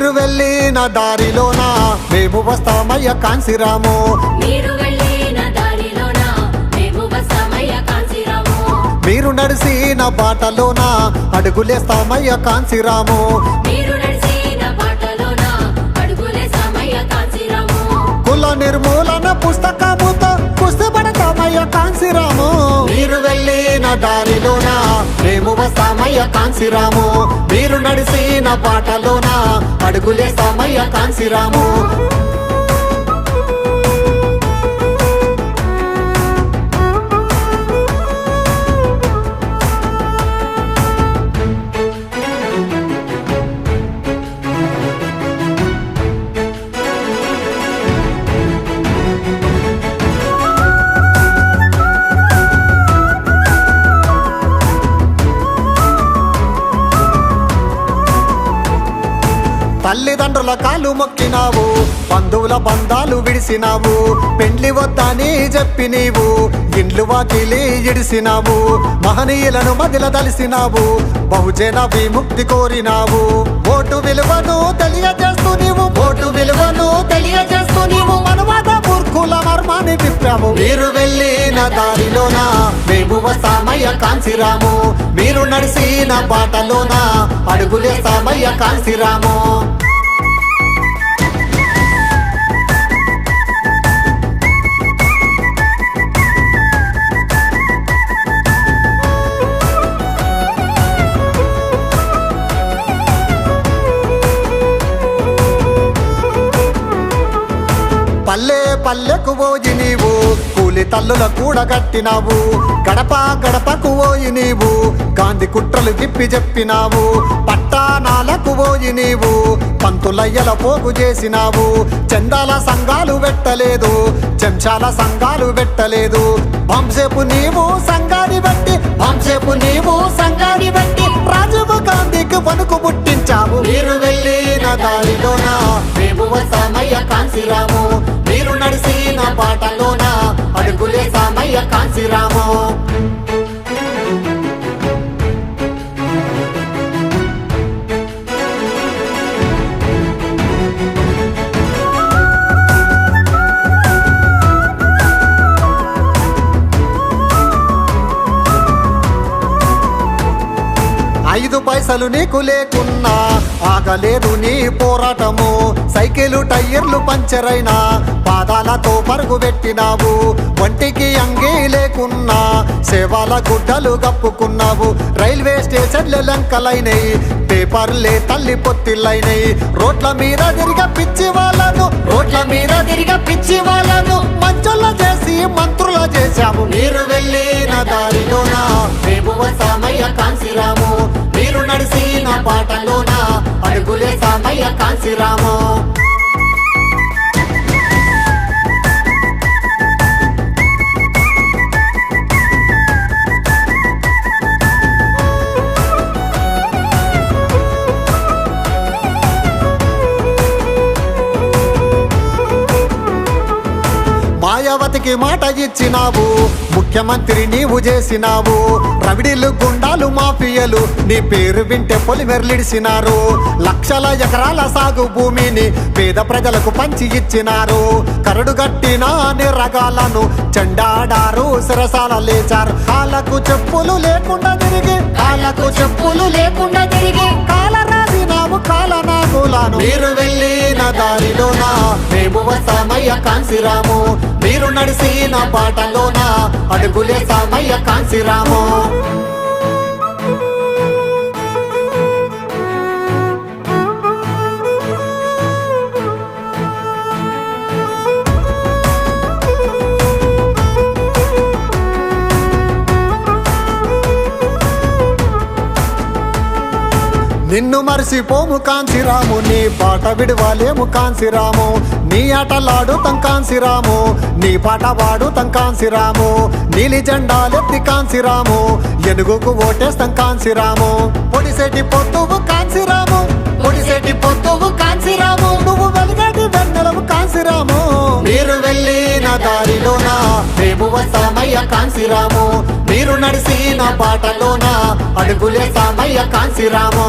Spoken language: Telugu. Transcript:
మీరు వెళ్ళిన దారిలోన మేము వస్తామయ్య కాంశీరాము. మీరు వెళ్ళిన దారిలోన మేము వస్తామయ్య కాంశీరాము. మీరు నడిసిన బాటలోన అడుగులేస్తామయ్య కాంశీరాము. మీరు నడిసిన బాటలోన అడుగులేస్తామయ్య కాంశీరాము. కుల నిర్మూలన పుస్తకముతో కుస్తీ పడతామయ్య కాంశీరాము. మీరు వెళ్ళిన దారిలోన మేము వస్తామయ్య కాంశీరాము. మీరు నడిసిన బాటలోన అడుగులేస్తామయ్య కాంశీరాము. తల్లిదండ్రుల కాలు మొక్కినావు, బంధువుల బంధాలు విడిసినావు. పెండ్లి వద్దని చెప్పి నీవు ఇండ్లు వాకిలి ఇడిసినావు. మహనీయులను మదిల దలిసినావు, బహుజన విముక్తి కోరినావు. ఓటు విలువను తెలియజేస్తూ నీవు మనవాద మూర్ఖుల మర్మాన్ని విప్పావు. మీరు వెళ్ళిన దారిలోన మేము వస్తామయ్య కాంశీరాము. మీరు నడిసిన బాటలోన అడుగులేస్తామయ్య కాంశీరాము. పల్లె పల్లెకు పోయి నీవు కూలి తల్లుల కూడగట్టినావు. గడప గడపకు పోయి నీవు గాంధీ కుట్రలు తిప్పి చెప్పినావు. పట్టాణాలకు పోయి నీవు పంతులయ్యల పోగు చేసినావు. చందాల సంఘాలు పెట్టలేదు, చెంచాల సంఘాలు పెట్టలేదు. వంశేపు నీవు సంఘాన్ని బట్టి రాజీవ్ గాంధీకి వణుకు పుట్టించావు. మీరు వెళ్ళిన దారిలోన మేము వస్తామయ్య కాంశీరాము. మీరు నడిసిన బాటలోన అడుగులేస్తామయ్య కాంశీరాము. ఐదు పైసలు నీకు లేకున్నా ఆగలేదు నీ పోరాటము. సైకిలు టైర్లు పంచరైనా పాదాలతో పరుగు పెట్టినావు. ఒంటికి అంగీ లేకున్నా సేవల గుడ్డలు కప్పుకున్నావు. రైల్వే స్టేషన్ల లంకలైనయి, పేపర్లే తల్లి పొత్తిళ్ళైనయి. రోడ్ల మీద తిరిగ పిచ్చి వాళ్ళను మంచుల చేసి మంత్రుల చేశాము. మీరు వెళ్ళిన దారిలోన మేము వస్తామయ్య కాంశీరాము. మీరు నడిసిన బాటలోన అడుగులేస్తామయ్య కాంశీరాము. మాయావతికి మాట ఇచ్చినావు, ముఖ్యమంత్రి నీవు చేసినావు. రవిడీలు గుండాలు మాఫియలు నీ పేరు వింటే పొలిమెర్లిడిసినారు. లక్షల ఎకరాల సాగు భూమిని పేద ప్రజలకు పంచి ఇచ్చినారు. కరడుగట్టిన రగాలను చెండాడారు, శిరసాల లేచారు. కాళ్ళకు చెప్పులు లేకుండా తిరిగి కాలరాసినావు కాలనాగులను. మీరు వెళ్ళిన దారిలోన మేము వస్తామయ్య కాంశీరాము. మీరు నడిసిన బాటలోన అడుగులేస్తామయ్య కాంశీరాము. నిన్ను మరిసిపోము కాంశీరాము, నీ పాట విడవాలేము కాంశీరాము. నీ ఆటలాడుతాం కాంశీరాము, నీ పాట వాడుతాం కాంశీరాము. నీలి జెండాలెత్తి కాంశీరాము, ఎనుగుకు ఓటేస్తాం కాంశీరాము. పొడిసేటి పొత్తువు కాంశీరాము, నువ్వు వెలుగటి వెన్నెలవు కాంశీరాము. మీరు వెళ్ళిన దారిలోన మేము వస్తామయ్య కాంశీరాము. మీరు నడిసిన బాటలోన అడుగులేస్తామయ్య కాంశీరాము.